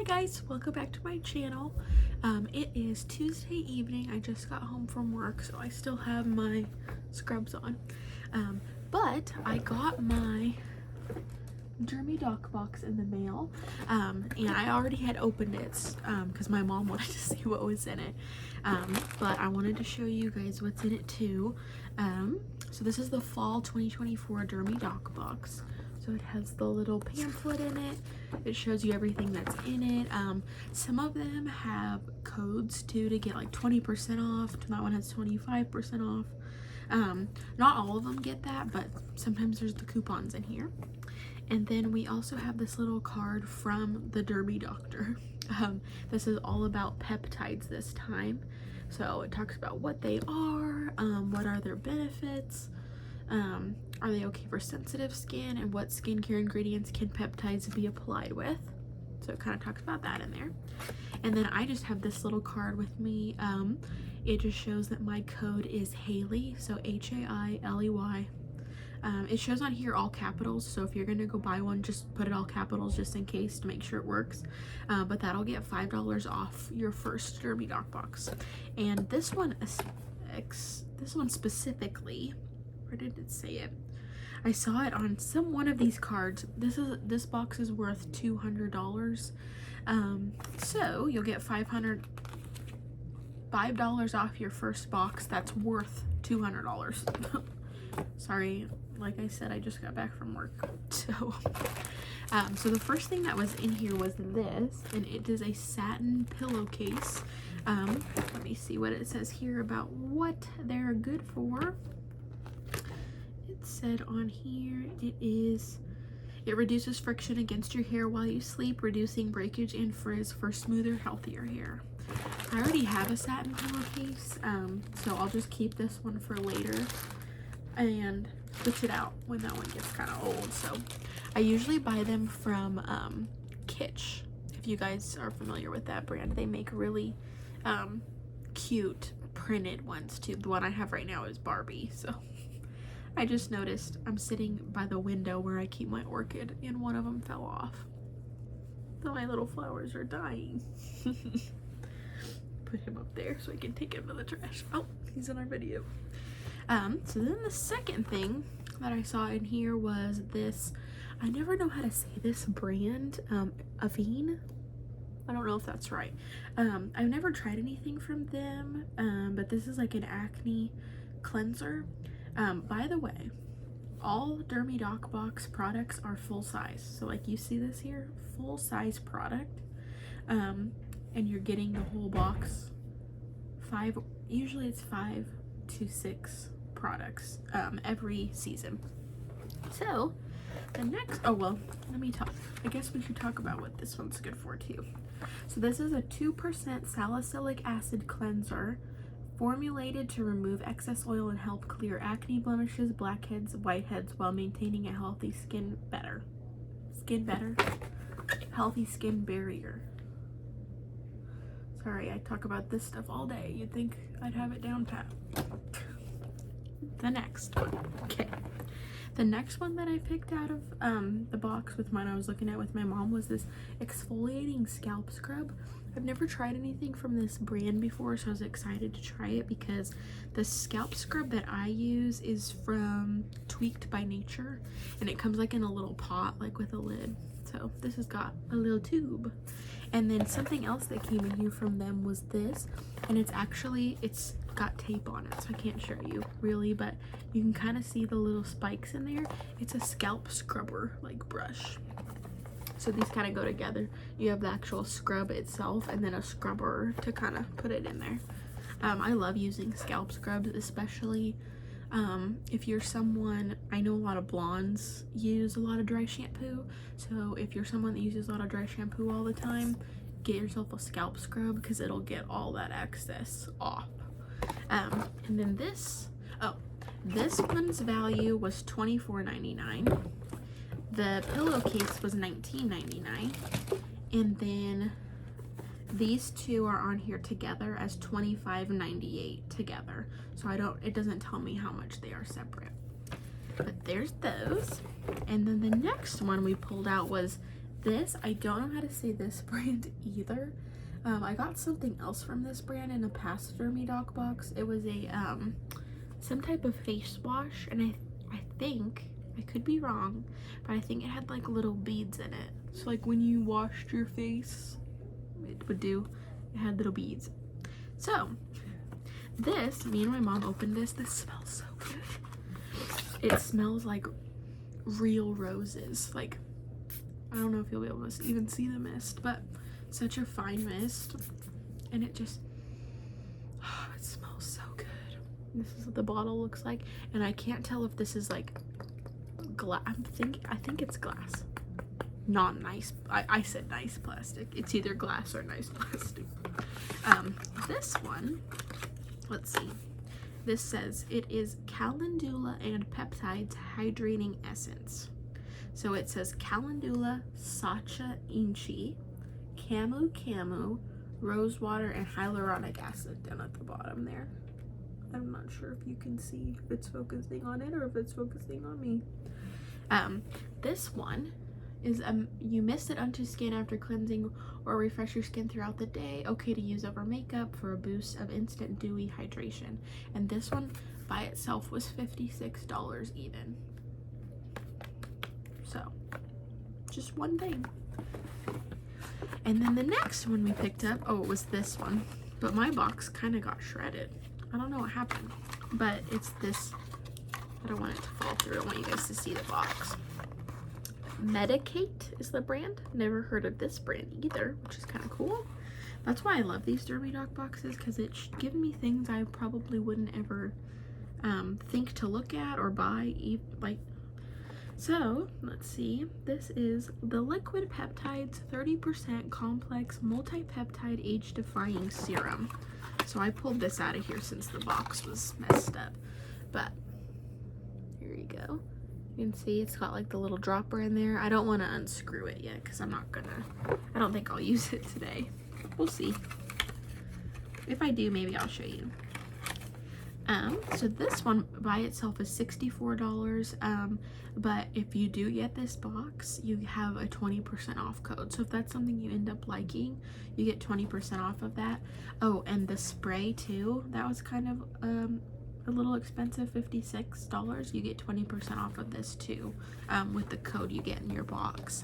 Hi guys, welcome back to my channel. It is Tuesday evening. I just got home from work, so I still have my scrubs on. But I got my DERMY doc box in the mail, and I already had opened it because my mom wanted to see what was in it. But I wanted to show you guys what's in it too. So this is the fall 2024 DERMY doc box. So it has the little pamphlet in it. It shows you everything that's in it. Some of them have codes too to get like 20% off. That one has 25% off. Not all of them get that, but sometimes there's the coupons in here. And then we also have this little card from the DERMY doctor. This is all about peptides this time. So it talks about what they are, what are their benefits, are they okay for sensitive skin, and what skincare ingredients can peptides be applied with. So it kind of talks about that in there. And then I just have this little card with me. It just shows that my code is Hailey, so Hailey. It shows on here all capitals, so if you're gonna go buy one, just put it all capitals just in case to make sure it works. But that'll get $5 off your first DERMY doc box. And this one specifically, where did it say it? I saw it on one of these cards. This box is worth $200. So you'll get $5 off your first box that's worth $200. Sorry, like I said, I just got back from work. So the first thing that was in here was this, and it is a satin pillowcase. Let me see what it says here about what they're good for. It said on here it reduces friction against your hair while you sleep, reducing breakage and frizz for smoother, healthier hair. I already have a satin pillowcase, so I'll just keep this one for later and switch it out when that one gets kind of old. So I usually buy them from Kitsch. If you guys are familiar with that brand, they make really cute printed ones too. The one I have right now is Barbie. So I just noticed I'm sitting by the window where I keep my orchid, and one of them fell off. So my little flowers are dying. Put him up there so I can take him to the trash. Oh, he's in our video. So then the second thing that I saw in here was this, I never know how to say this brand, Avene. I don't know if that's right. I've never tried anything from them, but this is like an acne cleanser. By the way, all DERMY doc box products are full size. So like you see this here, full size product, and you're getting the whole box. Usually it's 5 to 6 products every season. So the next, oh well, let me talk. I guess we should talk about what this one's good for too. So this is a 2% salicylic acid cleanser formulated to remove excess oil and help clear acne, blemishes, blackheads, whiteheads while maintaining a healthy healthy skin barrier. Sorry, I talk about this stuff all day. You'd think I'd have it down pat. The next one. Okay. The next one that I picked out of the box with mine I was looking at with my mom was this exfoliating scalp scrub. I've never tried anything from this brand before, so I was excited to try it because the scalp scrub that I use is from Tweaked by Nature, and it comes like in a little pot, like with a lid. So this has got a little tube. And then something else that came in here from them was this, and it's got tape on it, so I can't show you really, but you can kind of see the little spikes in there. It's a scalp scrubber like brush. So these kind of go together. You have the actual scrub itself and then a scrubber to kind of put it in there. I love using scalp scrubs, especially if you're someone, I know a lot of blondes use a lot of dry shampoo. So if you're someone that uses a lot of dry shampoo all the time, get yourself a scalp scrub because it'll get all that excess off. And then this one's value was $24.99. The pillowcase was $19.99, and then these two are on here together as $25.98 together. So it doesn't tell me how much they are separate. But there's those. And then the next one we pulled out was This, I don't know how to say this brand either. I got something else from this brand in a past DERMY doc box. It was a some type of face wash, and I think, I could be wrong, but I think it had like little beads in it. So like when you washed your face, it had little beads. So this, me and my mom opened this. This smells so good. It smells like real roses. Like, I don't know if you'll be able to even see the mist, but such a fine mist, and it just, oh, it smells so good. This is what the bottle looks like, and I can't tell if this is like glass. I think it's glass, not nice. I said nice plastic. It's either glass or nice plastic. This one, let's see. This says it is calendula and peptides hydrating essence. So it says calendula, sacha inchi, camu, rose water, and hyaluronic acid down at the bottom there. I'm not sure if you can see if it's focusing on it or if it's focusing on me. This one is you mist it onto skin after cleansing or refresh your skin throughout the day. Okay to use over makeup for a boost of instant dewy hydration. And this one by itself was $56 even. So just one thing. And then the next one we picked up, oh, it was this one, but my box kind of got shredded. I don't know what happened, but it's this. I don't want it to fall through. I want you guys to see the box. Medicate is the brand. Never heard of this brand either, which is kind of cool. That's why I love these DERMY doc boxes, because it's given me things I probably wouldn't ever think to look at or buy. Like, so let's see. This is the Liquid Peptides 30% Complex Multi-Peptide Age-Defying Serum. So I pulled this out of here since the box was messed up. But here you go. You can see it's got like the little dropper in there. I don't want to unscrew it yet because I don't think I'll use it today. We'll see. If I do, maybe I'll show you. So this one by itself is $64. But if you do get this box, you have a 20% off code. So if that's something you end up liking, you get 20% off of that. Oh, and the spray too, that was kind of a little expensive, $56. You get 20% off of this too, with the code you get in your box.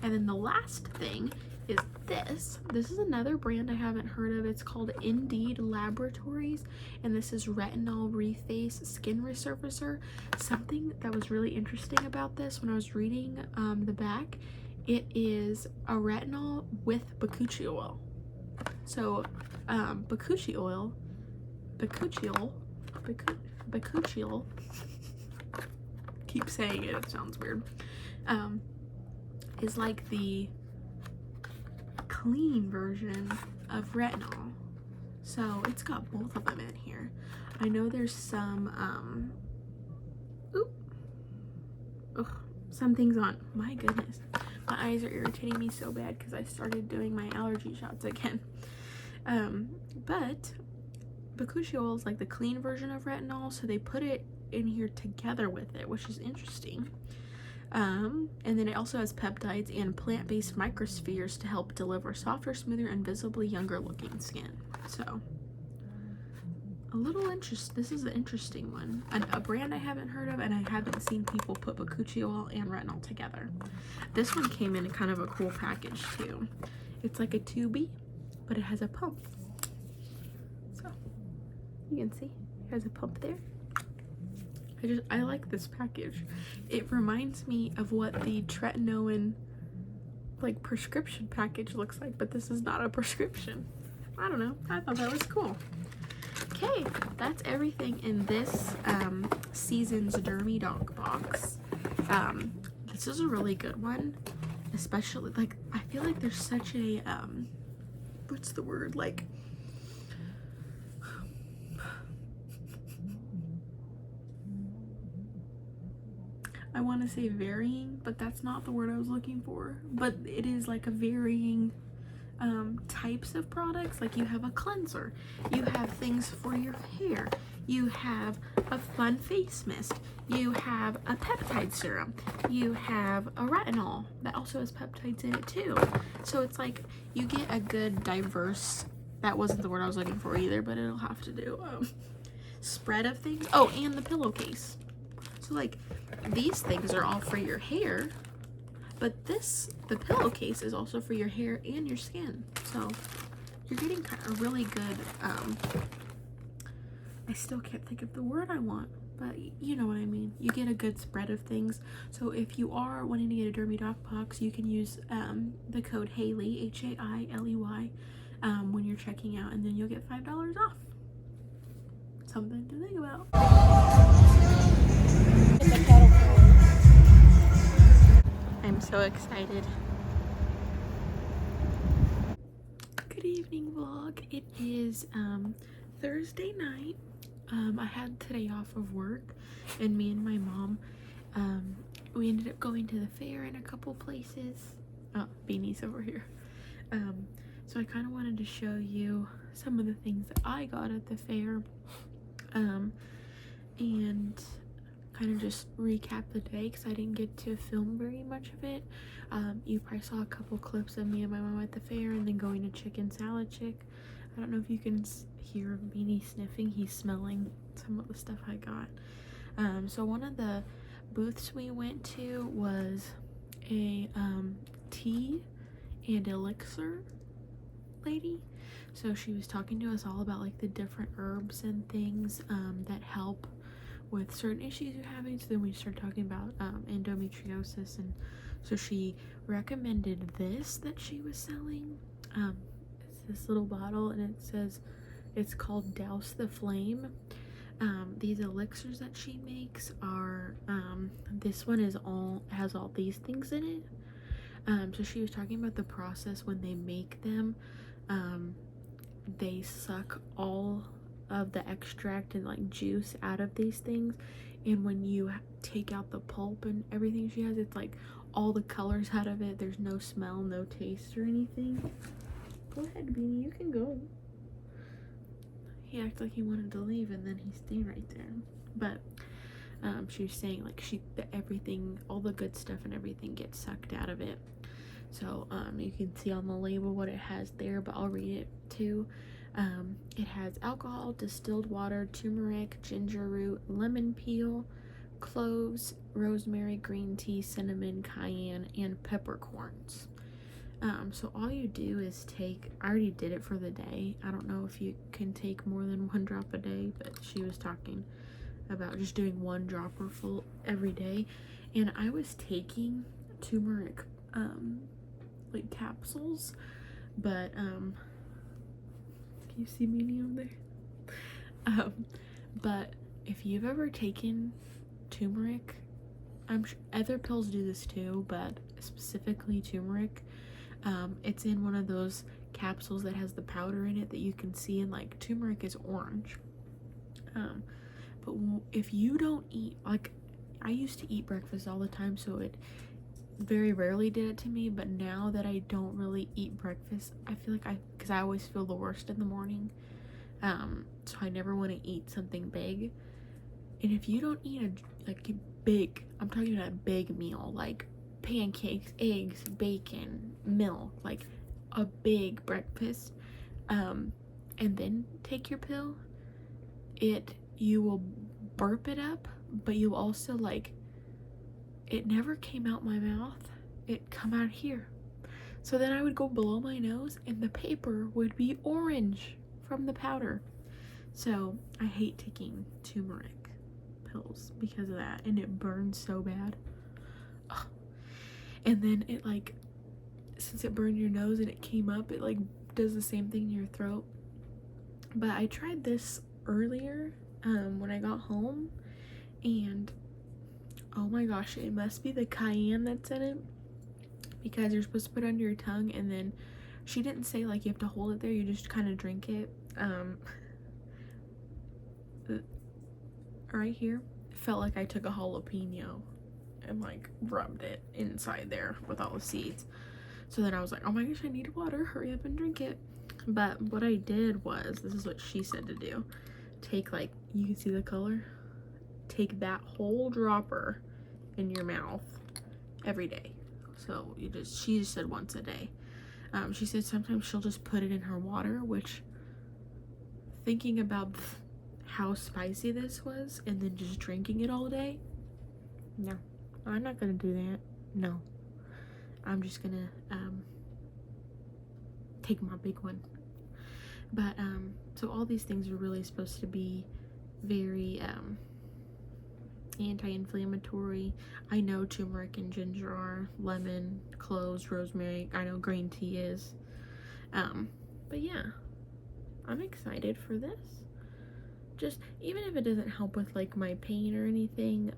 And then the last thing is this. This is another brand I haven't heard of. It's called Indeed Laboratories, and this is Retinol Reface Skin Resurfacer. Something that was really interesting about this when I was reading the back, it is a retinol with bakuchi oil. So bakuchi oil, keep saying it, it sounds weird, is like the clean version of retinol. So it's got both of them in here. I know there's some some things on. My goodness, my eyes are irritating me so bad because I started doing my allergy shots again. But bakuchi oil is like the clean version of retinol, so they put it in here together with it, which is interesting. And then it also has peptides and plant-based microspheres to help deliver softer, smoother, and visibly younger looking skin. So this is an interesting one, a brand I haven't heard of, and I haven't seen people put bakuchi oil and retinol together. This one came in kind of a cool package too. It's like a tubey, but it has a pump. So you can see it has a pump there. I like this package. It reminds me of what the tretinoin like prescription package looks like, but this is not a prescription. I don't know. I thought that was cool. Okay, that's everything in this season's DERMY doc box. This is a really good one, especially like I feel like there's such a what's the word, like I want to say varying, but that's not the word I was looking for. But it is like a varying types of products. Like you have a cleanser, you have things for your hair, you have a fun face mist, you have a peptide serum, you have a retinol that also has peptides in it too. So it's like you get a good diverse, that wasn't the word I was looking for either, but it'll have to do, spread of things. Oh, and the pillowcase. So like these things are all for your hair, but the pillowcase is also for your hair and your skin. So you're getting kind of really good, I still can't think of the word I want, but you know what I mean. You get a good spread of things. So if you are wanting to get a Dermy Doc box, you can use the code Hailey, H-A-I-L-E-Y, when you're checking out, and then you'll get $5 off. Something to think about. I'm so excited. Good evening, vlog. It is Thursday night. I had today off of work, and me and my mom, we ended up going to the fair in a couple places. Oh, Beanie's over here. So I kind of wanted to show you some of the things that I got at the fair, and kind of just recap the day because I didn't get to film very much of it. You probably saw a couple clips of me and my mom at the fair, and then going to Chicken Salad Chick. I don't know if you can hear Beanie sniffing. He's smelling some of the stuff I got. So one of the booths we went to was a tea and elixir lady. So she was talking to us all about like the different herbs and things that help with certain issues you're having. So then we started talking about endometriosis, and so she recommended this that she was selling. It's this little bottle, and it says it's called Douse the Flame. These elixirs that she makes are this one has all these things in it. So she was talking about the process when they make them. They suck all of the extract and like juice out of these things, and when you take out the pulp and everything she has, it's like all the colors out of it. There's no smell, no taste or anything. Go ahead, Beanie, you can go. He acted like he wanted to leave, and then he stayed right there. But she was saying like everything, all the good stuff and everything gets sucked out of it. So you can see on the label what it has there, but I'll read it too. It has alcohol, distilled water, turmeric, ginger root, lemon peel, cloves, rosemary, green tea, cinnamon, cayenne, and peppercorns. So all you do is take, I already did it for the day. I don't know if you can take more than 1 drop a day, but she was talking about just doing 1 dropper full every day. And I was taking turmeric like capsules, but can you see Beanie over there? But if you've ever taken turmeric, I'm sure other pills do this too, but specifically turmeric, it's in one of those capsules that has the powder in it that you can see, and like turmeric is orange. But if you don't eat, like I used to eat breakfast all the time, so it very rarely did it to me, but now that I don't really eat breakfast, I feel like because I always feel the worst in the morning, so I never want to eat something big. And if you don't eat a big, I'm talking about a big meal, like pancakes, eggs, bacon, milk, like a big breakfast, and then take your pill, you will burp it up, but you also like, it never came out my mouth, it come out here. So then I would go below my nose and the paper would be orange from the powder. So I hate taking turmeric pills because of that, and it burns so bad. Ugh. And then it like, since it burned your nose and it came up, it like does the same thing in your throat. But I tried this earlier when I got home, and oh my gosh, it must be the cayenne that's in it, because you're supposed to put it under your tongue, and then she didn't say like you have to hold it there, you just kind of drink it. Right here, it felt like I took a jalapeno and like rubbed it inside there with all the seeds. So then I was like, oh my gosh, I need water, hurry up and drink it. But what I did was, this is what she said to do. take, like, you can see the color, take that whole dropper in your mouth every day. So she just said once a day. She said sometimes she'll just put it in her water, which, thinking about how spicy this was and then just drinking it all day, no, I'm not gonna do that. No, I'm just gonna take my big one. But so all these things are really supposed to be very anti-inflammatory. I know turmeric and ginger are, lemon, cloves, rosemary, I know green tea is. But yeah, I'm excited for this. Just, even if it doesn't help with like my pain or anything,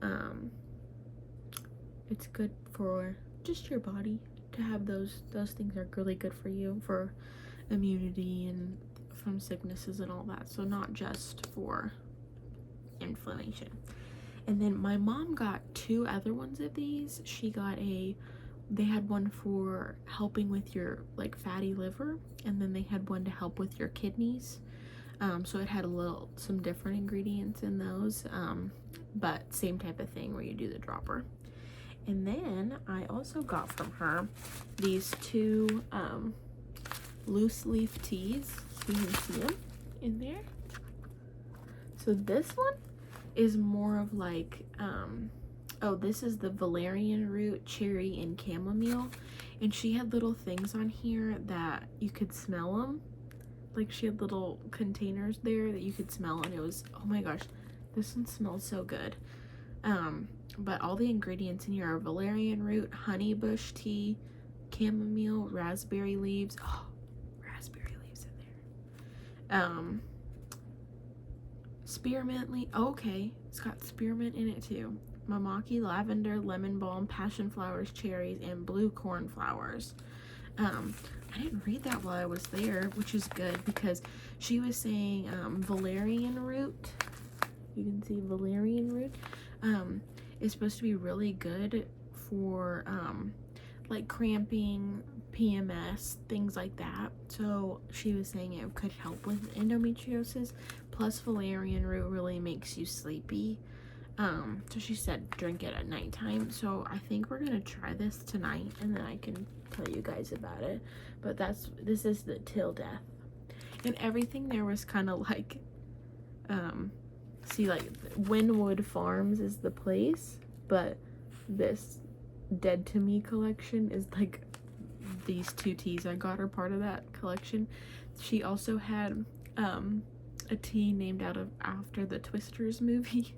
it's good for just your body to have those things are really good for you, for immunity and from sicknesses and all that. So not just for inflammation. And then my mom got 2 other ones of these. She got they had one for helping with your like fatty liver, and then they had one to help with your kidneys. So it had some different ingredients in those, but same type of thing where you do the dropper. And then I also got from her these 2 loose leaf teas, so you can see them in there. So this one is more of like, this is the valerian root, cherry, and chamomile. And she had little things on here that you could smell them. Like, she had little containers there that you could smell, and it was, oh my gosh, this one smells so good. But all the ingredients in here are valerian root, honey bush tea, chamomile, raspberry leaves. Oh, raspberry leaves in there. Spearmint leaf. Okay, it's got spearmint in it too. Mamaki, lavender, lemon balm, passion flowers, cherries, and blue cornflowers. I didn't read that while I was there, which is good because she was saying valerian root. You can see valerian root is supposed to be really good for like cramping, PMS, things like that. So she was saying it could help with endometriosis. Plus valerian root really makes you sleepy. So she said drink it at nighttime. So I think we're gonna try this tonight, and then I can tell you guys about it. But this is the till death, and everything there was kind of like see, like Wynwood Farms is the place, but this Dead to Me collection is like these 2 teas I got are part of that collection. She also had a tea named after the Twisters movie.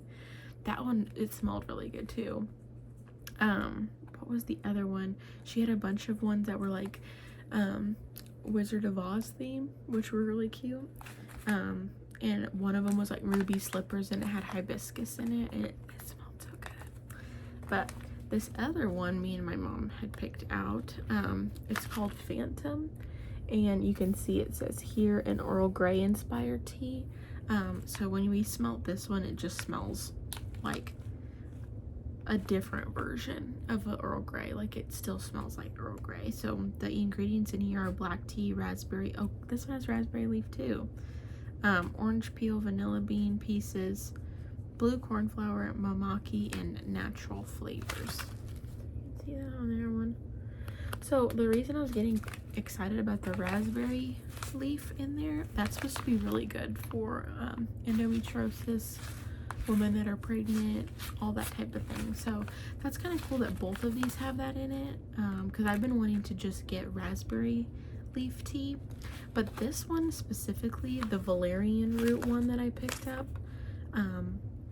That one, it smelled really good too. What was the other one? She had a bunch of ones that were like Wizard of Oz theme, which were really cute. And one of them was like ruby slippers, and it had hibiscus in it, and it smelled so good. But this other one me and my mom had picked out, it's called Phantom, and you can see it says here an Earl Grey inspired tea. So when we smelt this one, it just smells like a different version of an Earl Grey. Like, it still smells like Earl Grey. So the ingredients in here are black tea, raspberry, oh, this one has raspberry leaf too, orange peel, vanilla bean pieces, blue cornflower, mamaki, and natural flavors. See that on there one? So the reason I was getting excited about the raspberry leaf in there, that's supposed to be really good for endometriosis, women that are pregnant, all that type of thing. So that's kind of cool that both of these have that in it, because I've been wanting to just get raspberry leaf tea, but this one specifically, the valerian root one that I picked up,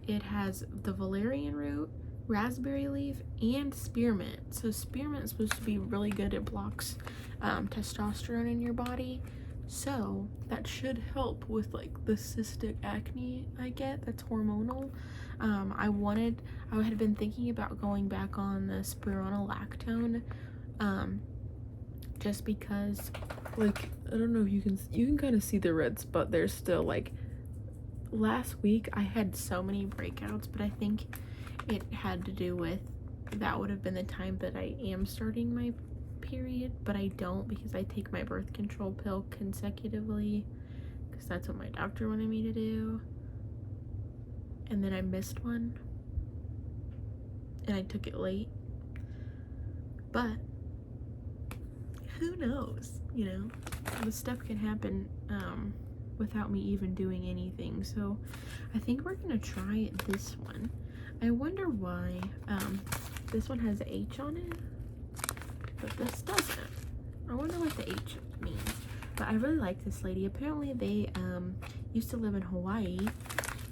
it has the valerian root, raspberry leaf, and spearmint. So spearmint is supposed to be really good. It blocks testosterone in your body, so that should help with like the cystic acne I get that's hormonal. I had been thinking about going back on the spironolactone, just because, like, I don't know if you can kind of see the red spot there still. Like, last week I had so many breakouts, but I think it had to do with that would have been the time that I am starting my period, but I don't, because I take my birth control pill consecutively, because that's what my doctor wanted me to do. and then I missed one and I took it late. But who knows, you know, this stuff can happen without me even doing anything. So I think we're gonna try this one. I wonder why this one has a H on it, but this doesn't. I wonder what the H means. But I really like this lady. Apparently they used to live in Hawaii.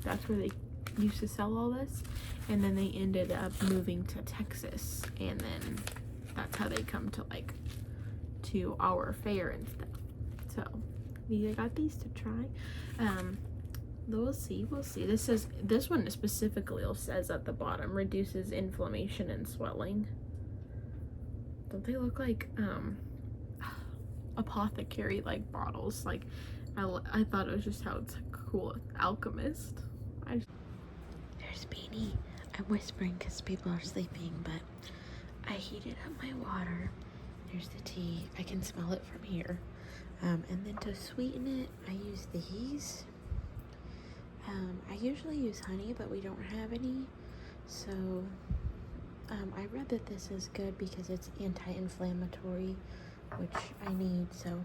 That's where they used to sell all this, and then they ended up moving to Texas, and then that's how they come to like to our fair and stuff. So I got these to try. We'll see. This one specifically says at the bottom, reduces inflammation and swelling. Don't they look like apothecary like bottles? Like I thought it was just how it's cool. Alchemist. There's Beanie. I'm whispering because people are sleeping, but I heated up my water. There's the tea. I can smell it from here. And then to sweeten it, I use these. I usually use honey, but we don't have any. So I read that this is good because it's anti-inflammatory, which I need. So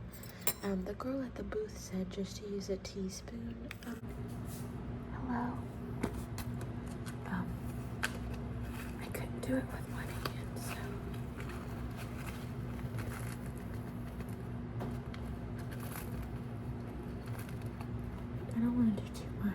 the girl at the booth said just to use a teaspoon. Hello. I couldn't do it with one hand, so. I don't want to do too much.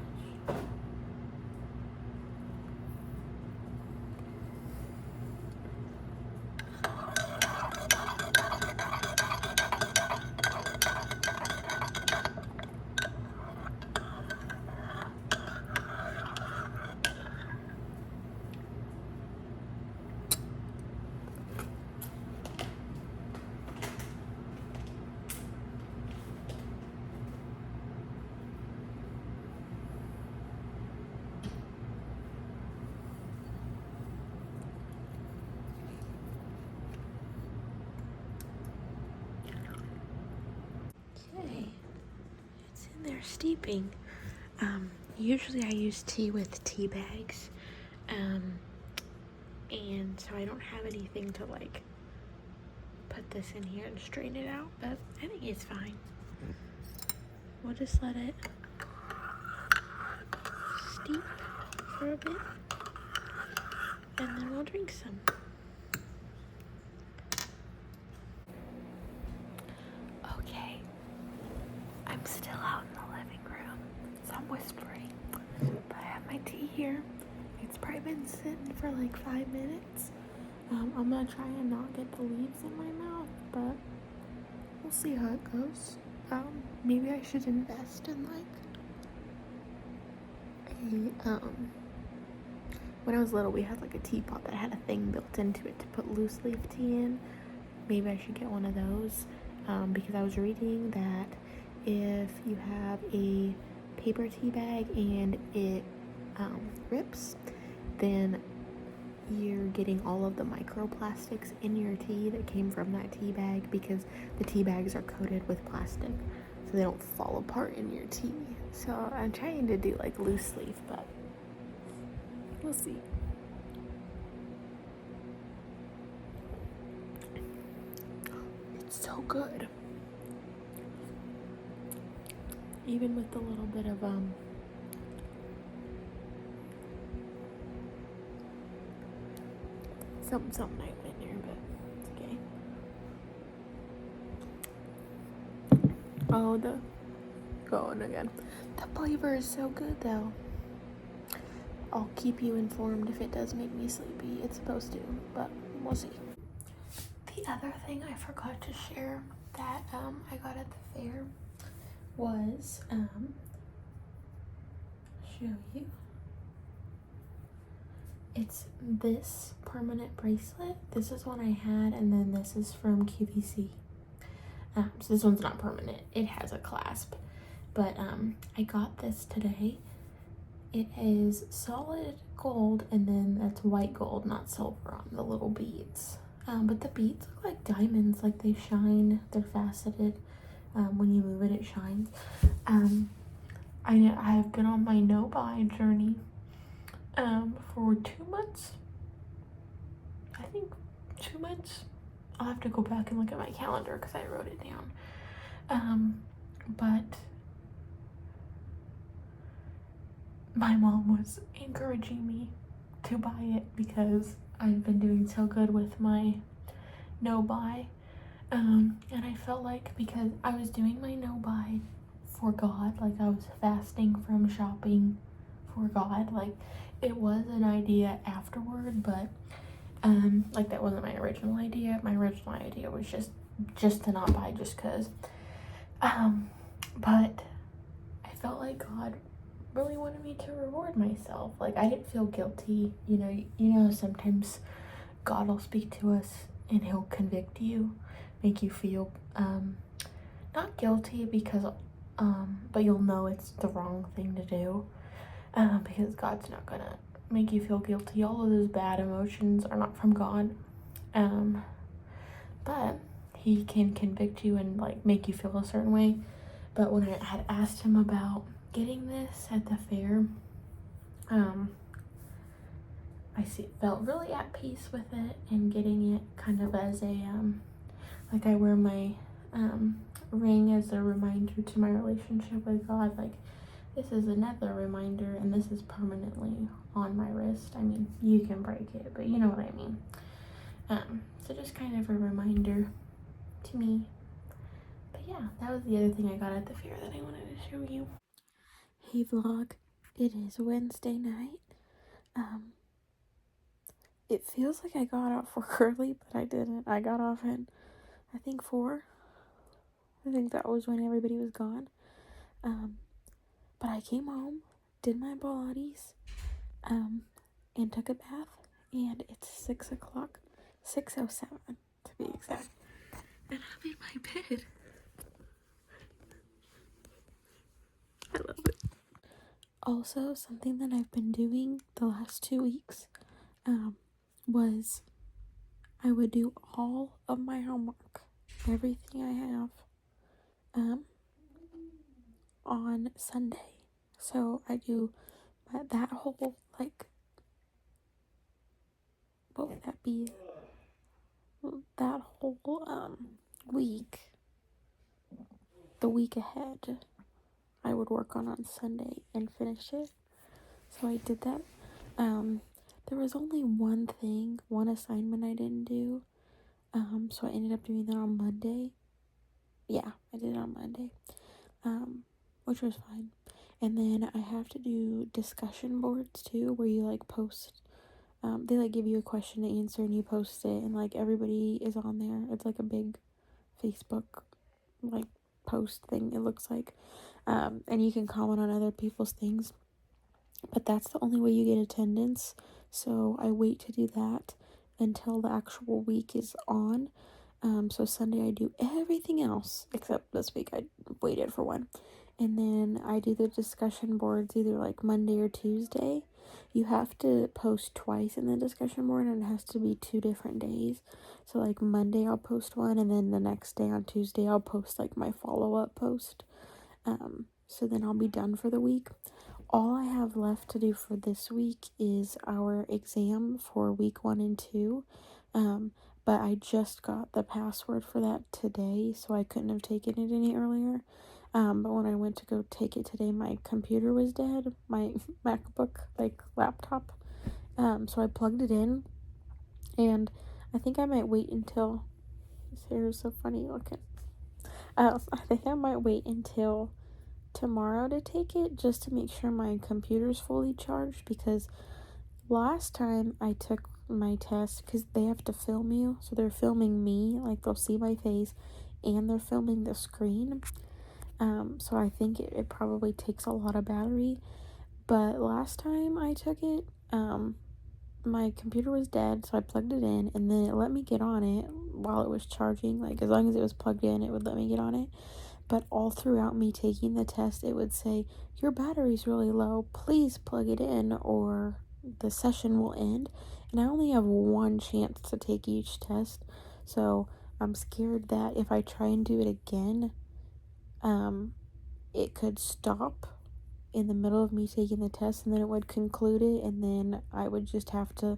They're steeping. Usually I use tea with tea bags, and so I don't have anything to like put this in here and strain it out, but I think it's fine. We'll just let it steep for a bit, and then we'll drink some. Okay, I'm still out in the living room, so I'm whispering, but I have my tea here. It's probably been sitting for like 5 minutes. I'm gonna try and not get the leaves in my mouth, but we'll see how it goes. Maybe I should invest in like a when I was little we had like a teapot that had a thing built into it to put loose leaf tea in. Maybe I should get one of those, because I was reading that if you have a paper tea bag and it rips, then you're getting all of the microplastics in your tea that came from that tea bag, because the tea bags are coated with plastic so they don't fall apart in your tea. So I'm trying to do like loose leaf, but we'll see. It's so good. Even with a little bit of something I put in there, but it's okay. Oh, going again. The flavor is so good though. I'll keep you informed if it does make me sleepy. It's supposed to, but we'll see. The other thing I forgot to share that I got at the fair was show you. It's this permanent bracelet. This is one I had, and then this is from QVC. So this one's not permanent. It has a clasp, but I got this today. It is solid gold, and then that's white gold, not silver, on the little beads. But the beads look like diamonds, like they shine. They're faceted. When you move it, it shines. I've been on my no-buy journey. for 2 months. I think 2 months. I'll have to go back and look at my calendar because I wrote it down. But my mom was encouraging me to buy it because I've been doing so good with my no buy. And I felt like because I was doing my no buy for God, like I was fasting from shopping for God, like it was an idea afterward, but like that wasn't my original idea. My original idea was just to not buy just cause. But I felt like God really wanted me to reward myself. Like I didn't feel guilty. You know sometimes God will speak to us and he'll convict you, make you feel not guilty because but you'll know it's the wrong thing to do, because God's not gonna make you feel guilty. All of those bad emotions are not from God, but he can convict you and like make you feel a certain way. But when I had asked him about getting this at the fair, I felt really at peace with it and getting it kind of as a like I wear my ring as a reminder to my relationship with God. Like this is another reminder, and this is permanently on my wrist. I mean, you can break it, but you know what I mean. So just kind of a reminder to me. But yeah, that was the other thing I got at the fair that I wanted to show you. Hey vlog, it is Wednesday night. It feels like I got off work early, but I didn't. I got off at, I think 4. I think that was when everybody was gone. But I came home, did my Pilates, and took a bath, and it's 6 o'clock, 6:07 to be exact. And I'm in my bed. I love it. Also, something that I've been doing the last 2 weeks, was I would do all of my homework, everything I have, on Sunday. So I do that whole, like, what would that be? That whole, week, the week ahead, I would work on Sunday and finish it. So I did that. There was only one assignment I didn't do. So I ended up doing that on Monday. Yeah, I did it on Monday. Which was fine. And then I have to do discussion boards too, where you like post, they like give you a question to answer and you post it, and like everybody is on there. It's like a big Facebook like post thing, it looks like. And you can comment on other people's things, but that's the only way you get attendance. So I wait to do that until the actual week is on. So Sunday I do everything else except this week I waited for one. And then I do the discussion boards either like Monday or Tuesday. You have to post twice in the discussion board, and it has to be 2 different days. So like Monday I'll post one, and then the next day on Tuesday I'll post like my follow-up post. So then I'll be done for the week. All I have left to do for this week is our exam for week 1 and 2. But I just got the password for that today, so I couldn't have taken it any earlier. But when I went to go take it today, my computer was dead, my MacBook, like, laptop. So I plugged it in, and I think I might wait until, this hair is so funny looking. I think I might wait until tomorrow to take it, just to make sure my computer's fully charged, because last time I took my test, because they have to film you, so they're filming me, like they'll see my face, and they're filming the screen. So I think it probably takes a lot of battery. But last time I took it, my computer was dead, so I plugged it in, and then it let me get on it while it was charging. Like, as long as it was plugged in, it would let me get on it. But all throughout me taking the test, it would say, your battery's really low, please plug it in or the session will end. And I only have one chance to take each test, so I'm scared that if I try and do it again, it could stop in the middle of me taking the test, and then it would conclude it, and then I would just have to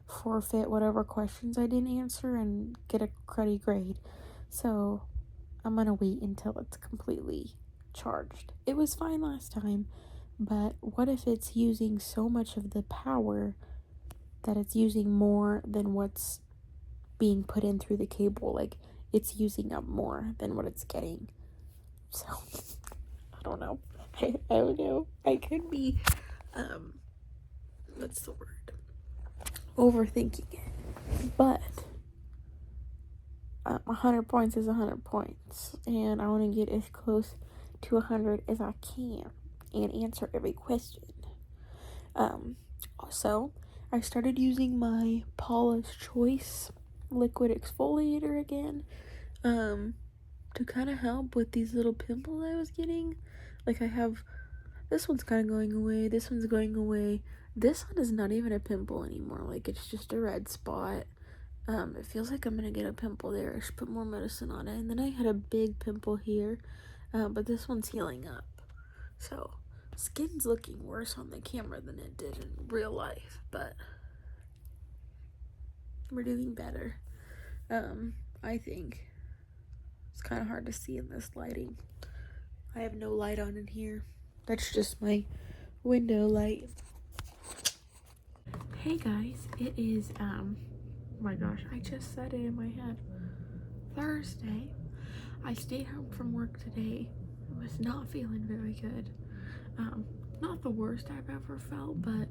forfeit whatever questions I didn't answer and get a cruddy grade. So I'm gonna wait until it's completely charged. It was fine last time, but what if it's using so much of the power that it's using more than what's being put in through the cable? Like, it's using up more than what it's getting. So I don't know. I don't know. I could be what's the word? Overthinking it. But 100 points is 100 points, and I want to get as close to 100 as I can and answer every question. Also, I started using my Paula's Choice liquid exfoliator again, to kind of help with these little pimples I was getting. Like, I have, this one's kind of going away, this one's going away. This one is not even a pimple anymore, like, it's just a red spot. It feels like I'm gonna get a pimple there. I should put more medicine on it. And then I had a big pimple here, but this one's healing up. So, skin's looking worse on the camera than it did in real life, but we're doing better. I think. It's kind of hard to see in this lighting. I have no light on in here. That's just my window light. Hey guys, it is, oh my gosh, I just said it in my head. Thursday. I stayed home from work today. I was not feeling very good. Not the worst I've ever felt, but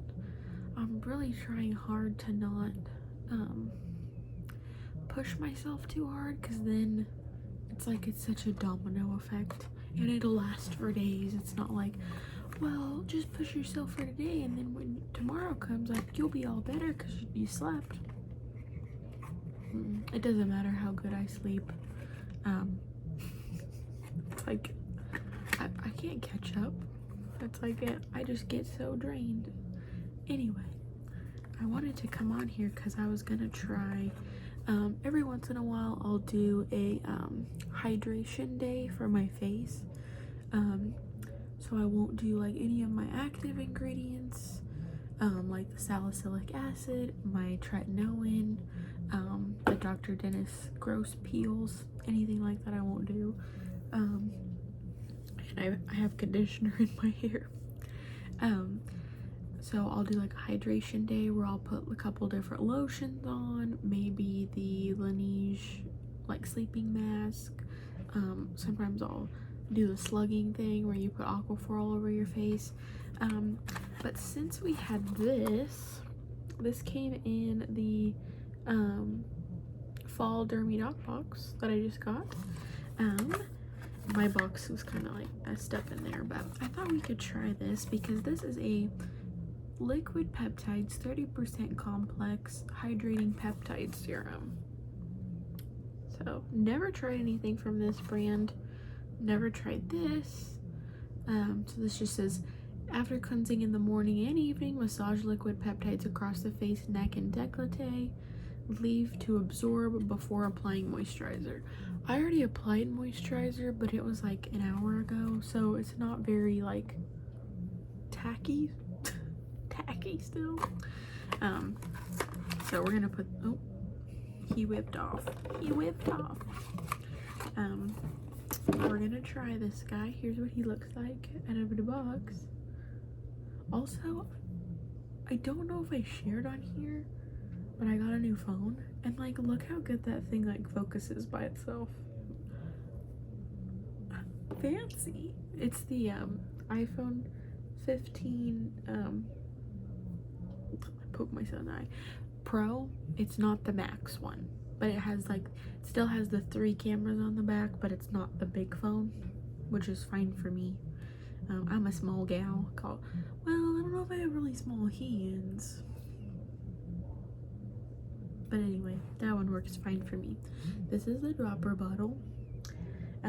I'm really trying hard to not, push myself too hard, because then it's like it's such a domino effect, and it'll last for days. It's not like, well, just push yourself for today, and then when tomorrow comes, like, you'll be all better because you slept. It doesn't matter how good I sleep. It's like I can't catch up. It's like I just get so drained. Anyway, I wanted to come on here because I was gonna try, every once in a while I'll do a hydration day for my face. So I won't do like any of my active ingredients, like the salicylic acid, my tretinoin, the Dr. Dennis gross peels, anything like that I won't do. And I have conditioner in my hair. So I'll do like a hydration day where I'll put a couple different lotions on, maybe the Laneige like sleeping mask. Sometimes I'll do the slugging thing where you put Aquaphor all over your face. But since we had this came in the fall DERMY doc box that I just got. My box was kind of like messed up in there, but I thought we could try this because this is a liquid peptides 30% complex hydrating peptide serum. So never tried anything from this brand, never tried this. So this just says, after cleansing in the morning and evening, massage liquid peptides across the face, neck, and décolleté. Leave to absorb before applying moisturizer. I already applied moisturizer, but it was like an hour ago, so it's not very like tacky still. So we're gonna put, oh, he whipped off. We're gonna try this guy. Here's what he looks like out of the box. Also, I don't know if I shared on here, but I got a new phone, and like, look how good that thing like focuses by itself. Fancy. It's the iPhone 15 I poked myself in the eye, Pro. It's not the Max one, but it has like, it still has the 3 cameras on the back, but it's not the big phone, which is fine for me. I'm a small gal. Well, I don't know if I have really small hands, but anyway, that one works fine for me. This is the dropper bottle. I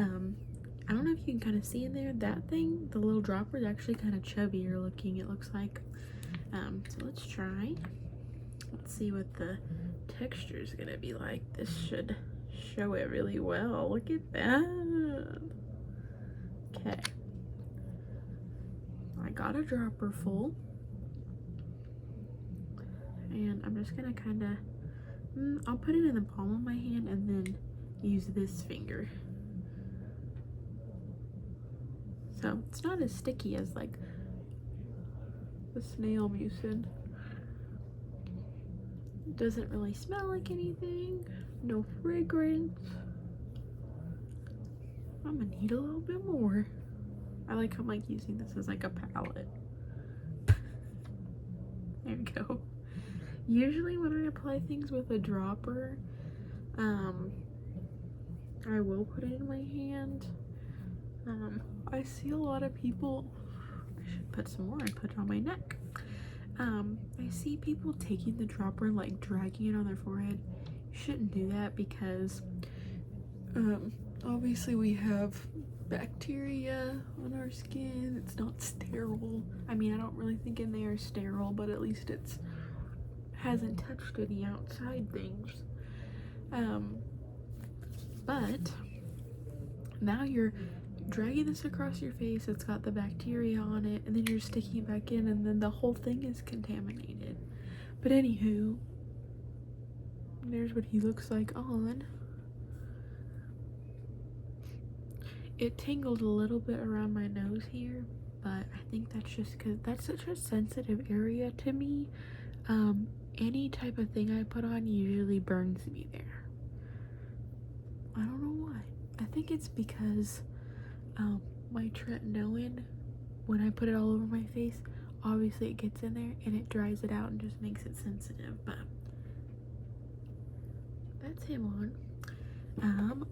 don't know if you can kind of see in there, that thing, the little dropper is actually kind of chubbier looking, it looks like. So let's try. Let's see what the texture is gonna be like. This should show it really well. Look at that. Okay. My got a dropper full. And I'm just gonna kind of, I'll put it in the palm of my hand and then use this finger. So it's not as sticky as like the snail mucin. It doesn't really smell like anything. No fragrance. I'm gonna need a little bit more. I like how I'm like using this as like a palette. There we go. Usually when I apply things with a dropper, I will put it in my hand. I see a lot of people, I should put some more and put it on my neck. I see people taking the dropper and like dragging it on their forehead. You shouldn't do that because obviously we have bacteria on our skin. It's not sterile. I mean, I don't really think they are sterile, but at least it's hasn't touched any outside things. But now you're dragging this across your face. It's got the bacteria on it, and then you're sticking it back in, and then the whole thing is contaminated. But anywho, there's what he looks like on. It tingled a little bit around my nose here, but I think that's just because that's such a sensitive area to me. Any type of thing I put on usually burns me there. I don't know why. I think it's because my tretinoin, when I put it all over my face, obviously it gets in there and it dries it out and just makes it sensitive. But that's him on.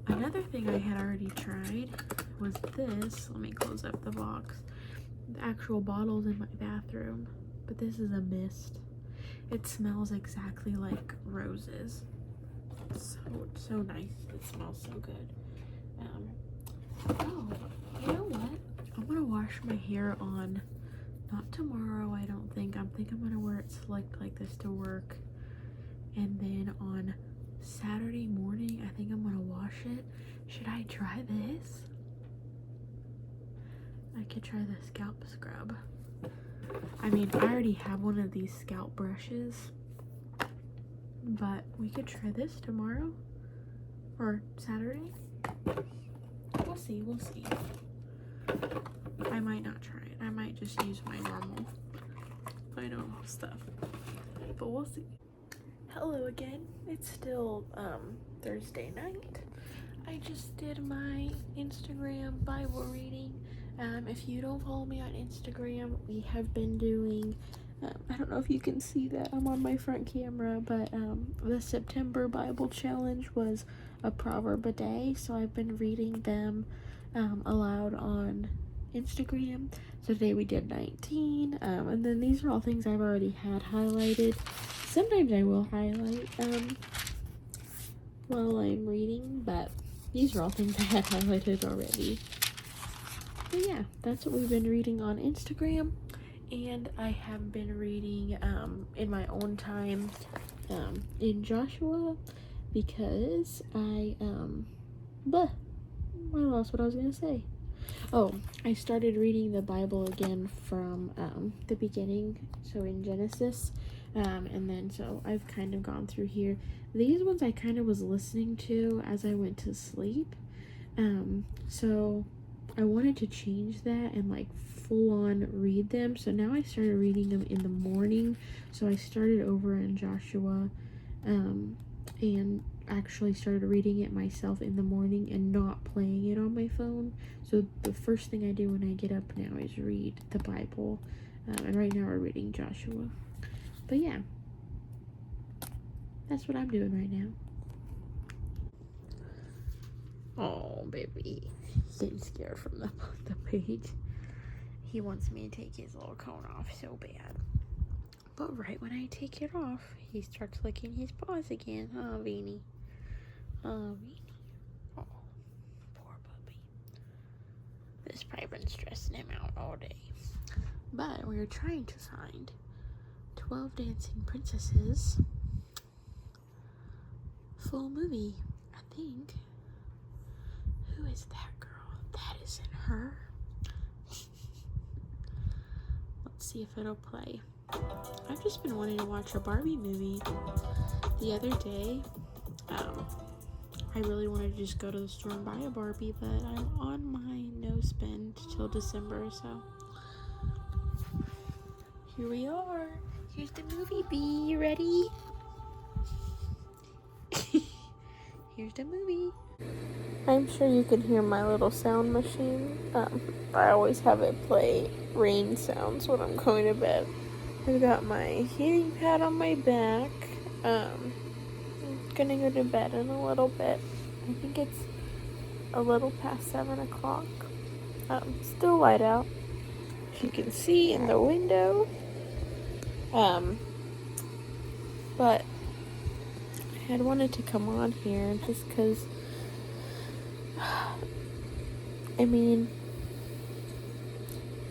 Another thing I had already tried was this. Let me close up the box. The actual bottle's in my bathroom, but this is a mist. It smells exactly like roses. So nice. It smells so good. Oh, you know what? I'm gonna wash my hair on, not tomorrow, I don't think. I'm gonna wear it slicked like this to work. And then on Saturday morning, I think I'm gonna wash it. Should I try this? I could try the scalp scrub. I mean, I already have one of these scalp brushes, but we could try this tomorrow or Saturday. We'll see. I might not try it. I might just use my normal stuff, but we'll see. Hello again. It's still Thursday night. I just did my Instagram Bible reading. If you don't follow me on Instagram, we have been doing, I don't know if you can see that, I'm on my front camera, but the September Bible challenge was a proverb a day, so I've been reading them aloud on Instagram. So today we did 19, and then these are all things I've already had highlighted. Sometimes I will highlight while I'm reading, but these are all things I had highlighted already. But yeah, that's what we've been reading on Instagram, and I have been reading in my own time in Joshua, because I lost what I was gonna say. Oh, I started reading the Bible again from the beginning, so in Genesis, and then so I've kind of gone through here. These ones I kind of was listening to as I went to sleep, so I wanted to change that and like full on read them. So now I started reading them in the morning. So I started over in Joshua and actually started reading it myself in the morning and not playing it on my phone. So the first thing I do when I get up now is read the Bible. And right now we're reading Joshua. But yeah, that's what I'm doing right now. Oh, baby. He's getting scared from the page. He wants me to take his little cone off so bad. But right when I take it off, he starts licking his paws again. Oh, Beanie. Oh, Beanie. Oh, poor puppy. This probably been stressing him out all day. But we were trying to find 12 Dancing Princesses full movie, I think. Who is that girl? That isn't her. see if it'll play. I've just been wanting to watch a Barbie movie. The other day, I really wanted to just go to the store and buy a Barbie, but I'm on my no spend till December, so here we are. Here's the movie, B. You ready? Here's the movie. I'm sure you can hear my little sound machine. I always have it play rain sounds when I'm going to bed. I've got my heating pad on my back. I'm gonna go to bed in a little bit. I think it's a little past 7 o'clock. Still light out, as you can see in the window. But I had wanted to come on here just because, I mean,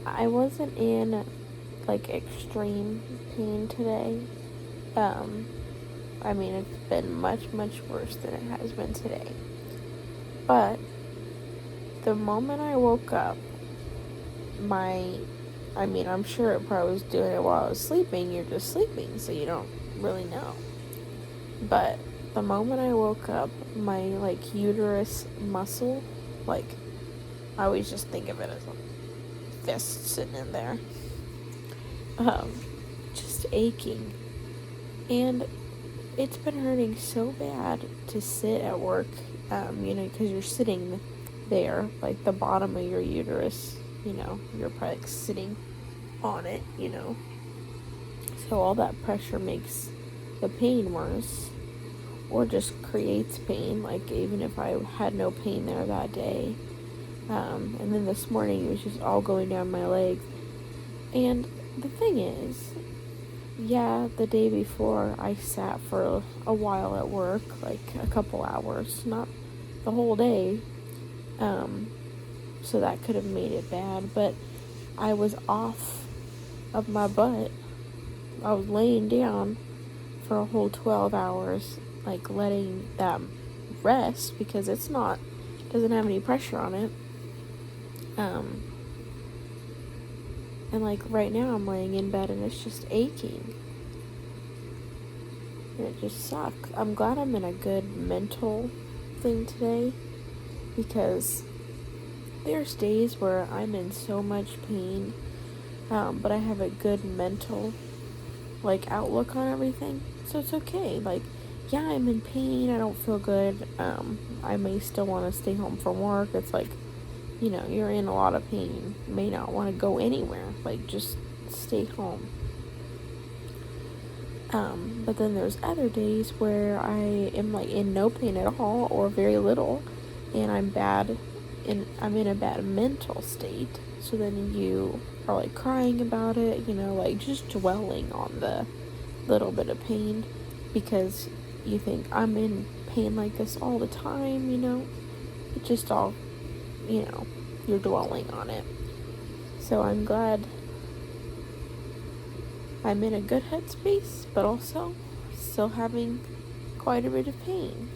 I wasn't in like extreme pain today. I mean, it's been much worse than it has been today. But the moment I woke up, I'm sure it probably was doing it while I was sleeping. You're just sleeping, so you don't really know. But the moment I woke up, my like uterus muscle, like I always just think of it as a fist sitting in there, just aching, and it's been hurting so bad to sit at work, because you're sitting there, like the bottom of your uterus, you're probably like sitting on it, so all that pressure makes the pain worse, or just creates pain, like even if I had no pain there that day. And then this morning it was just all going down my legs. And the thing is, yeah, the day before I sat for a while at work, like a couple hours, not the whole day, so that could have made it bad, but I was off of my butt. I was laying down for a whole 12 hours, like letting that rest, because doesn't have any pressure on it. And like right now I'm laying in bed and it's just aching. And it just sucks. I'm glad I'm in a good mental thing today, because there's days where I'm in so much pain, but I have a good mental like outlook on everything, so it's okay. Like, yeah, I'm in pain, I don't feel good, I may still want to stay home from work. It's like, you're in a lot of pain, you may not want to go anywhere, like just stay home. But then there's other days where I am like in no pain at all or very little, and I'm in a bad mental state. So then you are like crying about it, like just dwelling on the little bit of pain, because you think I'm in pain like this all the time, it just all, you're dwelling on it. So I'm glad I'm in a good headspace, but also still having quite a bit of pain.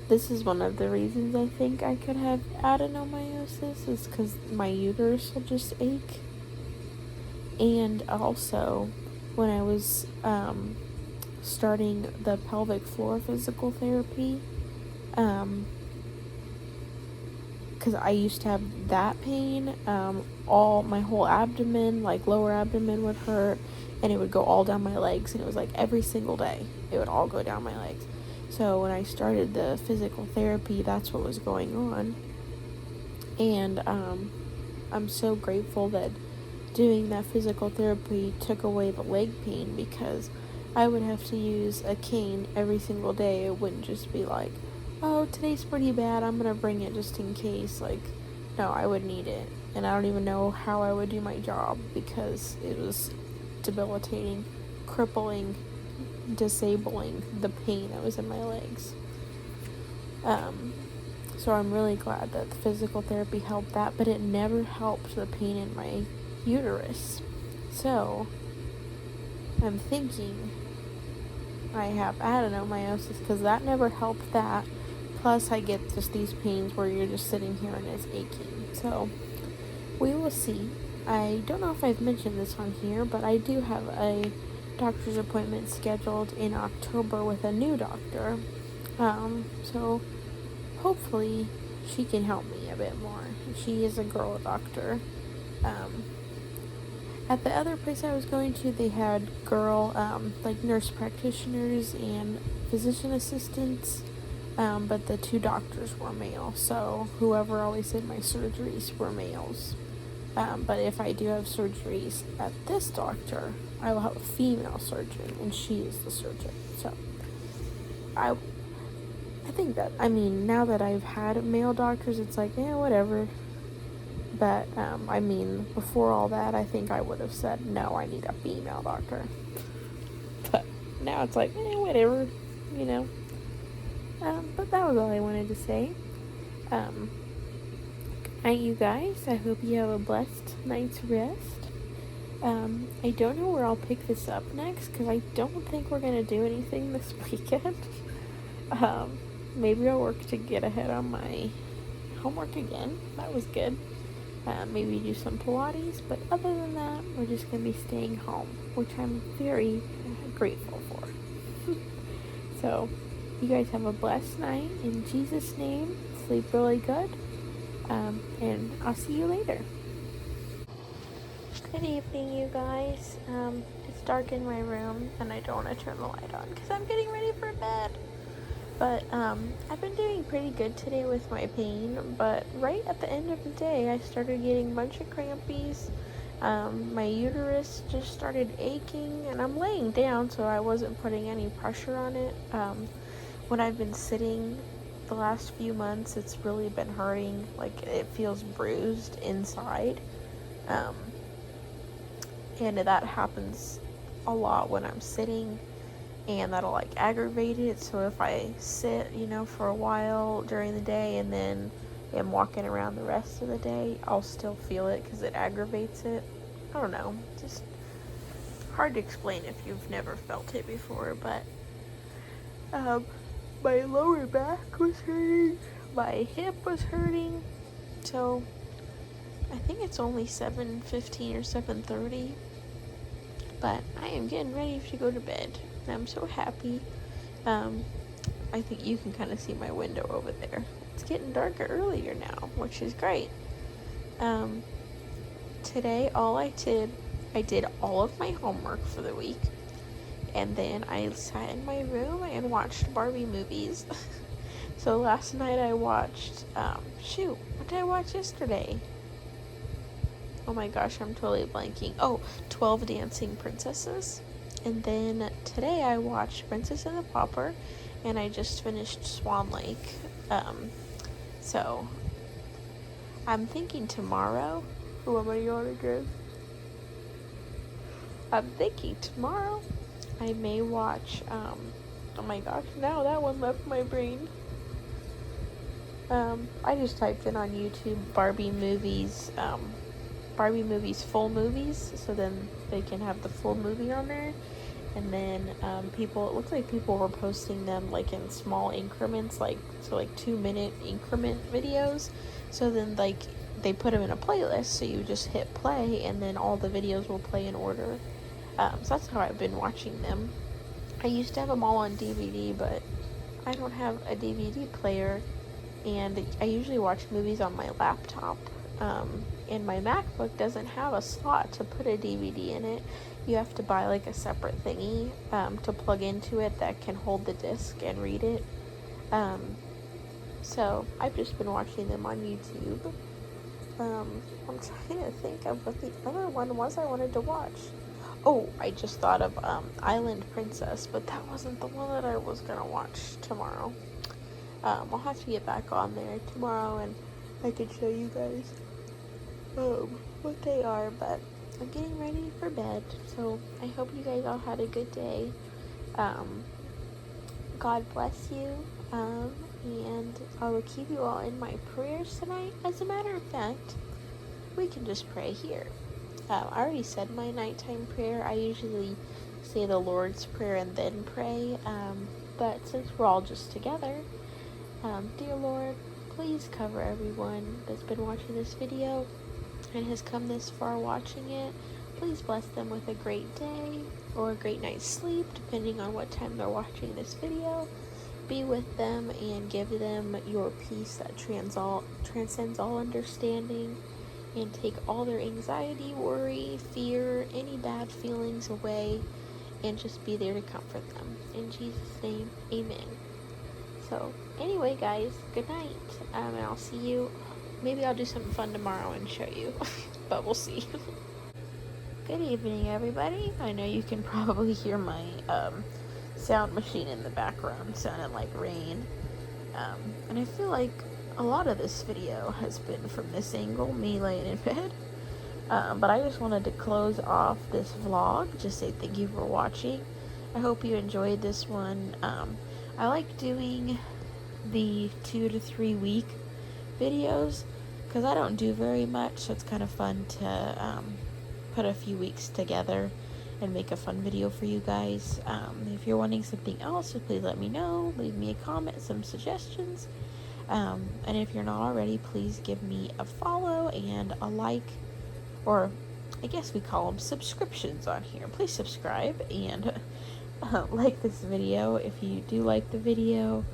This is one of the reasons I think I could have adenomyosis, is because my uterus will just ache. And also, when I was starting the pelvic floor physical therapy, because I used to have that pain, my whole abdomen, like lower abdomen would hurt, and it would go all down my legs, and it was like every single day it would all go down my legs. So when I started the physical therapy, that's what was going on. And I'm so grateful that doing that physical therapy took away the leg pain, because I would have to use a cane every single day. It wouldn't just be like, oh, today's pretty bad, I'm gonna bring it just in case. Like, no, I would need it. And I don't even know how I would do my job, because it was debilitating, crippling, disabling, the pain that was in my legs. So I'm really glad that the physical therapy helped that, but it never helped the pain in my uterus. So I'm thinking I have adenomyosis, because that never helped that. Plus I get just these pains where you're just sitting here and it's aching. So we will see. I don't know if I've mentioned this on here, but I do have a doctor's appointment scheduled in October with a new doctor. So hopefully she can help me a bit more. She is a girl doctor. At the other place I was going to, they had girl, like nurse practitioners and physician assistants, but the two doctors were male, so whoever always did my surgeries were males. But if I do have surgeries at this doctor, I will have a female surgeon, and she is the surgeon. So I think that, I mean, now that I've had male doctors, it's like, whatever. But, I mean, before all that, I think I would have said, no, I need a female doctor. But now it's like, whatever, you know. But that was all I wanted to say. Good night, you guys. I hope you have a blessed night's rest. I don't know where I'll pick this up next, because I don't think we're going to do anything this weekend. Maybe I'll work to get ahead on my homework again. That was good. Maybe do some Pilates, but other than that, we're just going to be staying home, which I'm very grateful for. So, you guys have a blessed night. In Jesus' name, sleep really good, and I'll see you later. Good evening, you guys. It's dark in my room, and I don't want to turn the light on because I'm getting ready for bed. But I've been doing pretty good today with my pain, but right at the end of the day, I started getting a bunch of crampies. My uterus just started aching, and I'm laying down, so I wasn't putting any pressure on it. When I've been sitting the last few months, it's really been hurting. Like, it feels bruised inside. And that happens a lot when I'm sitting. And that'll like aggravate it. So if I sit, for a while during the day and then am walking around the rest of the day, I'll still feel it because it aggravates it. I don't know, just hard to explain if you've never felt it before. But my lower back was hurting, my hip was hurting. So I think it's only 7:15 or 7:30, but I am getting ready to go to bed. I'm so happy. I think you can kind of see my window over there. It's getting darker earlier now, which is great. Today, I did all of my homework for the week, and then I sat in my room and watched Barbie movies. So last night I watched, what did I watch yesterday? Oh my gosh, I'm totally blanking. 12 Dancing Princesses. And then today I watched Princess and the Pauper, and I just finished Swan Lake. So I'm thinking tomorrow. Who am I yawning again? I'm thinking tomorrow I may watch. Oh my gosh! Now that one left my brain. I just typed in on YouTube Barbie movies full movies, so then they can have the full movie on there. And then it looks like people were posting them like in small increments, like 2-minute increment videos. So then they put them in a playlist, so you just hit play and then all the videos will play in order. So that's how I've been watching them. I used to have them all on DVD, but I don't have a DVD player, and I usually watch movies on my laptop. And my MacBook doesn't have a slot to put a DVD in it. You have to buy like a separate thingy to plug into it that can hold the disc and read it. So I've just been watching them on YouTube. I'm trying to think of what the other one was I wanted to watch. I just thought of Island Princess, but that wasn't the one that I was gonna watch tomorrow. I'll have to get back on there tomorrow and I can show you guys what they are, but I'm getting ready for bed, so I hope you guys all had a good day. God bless you, and I will keep you all in my prayers tonight. As a matter of fact, we can just pray here. I already said my nighttime prayer. I usually say the Lord's Prayer and then pray, but since we're all just together, dear Lord, please cover everyone that's been watching this video. and has come this far watching it, please bless them with a great day or a great night's sleep, depending on what time they're watching this video. Be with them and give them your peace that transcends all understanding, and take all their anxiety, worry, fear, any bad feelings away, and just be there to comfort them. In Jesus' name, amen. So, anyway, guys, good night, and I'll see you. Maybe I'll do something fun tomorrow and show you, but we'll see. Good evening, everybody. I know you can probably hear my sound machine in the background sounding like rain, and I feel like a lot of this video has been from this angle, me laying in bed, but I just wanted to close off this vlog, just say thank you for watching. I hope you enjoyed this one. I like doing the 2 to 3 week videos because I don't do very much, so it's kind of fun to put a few weeks together and make a fun video for you guys. If you're wanting something else, so please let me know. Leave me a comment, some suggestions. And if you're not already, please give me a follow and a like, or I guess we call them subscriptions on here. Please subscribe and like this video if you do like the video.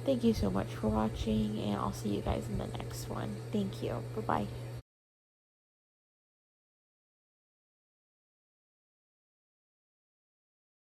Thank you so much for watching, and I'll see you guys in the next one. Thank you. Bye-bye.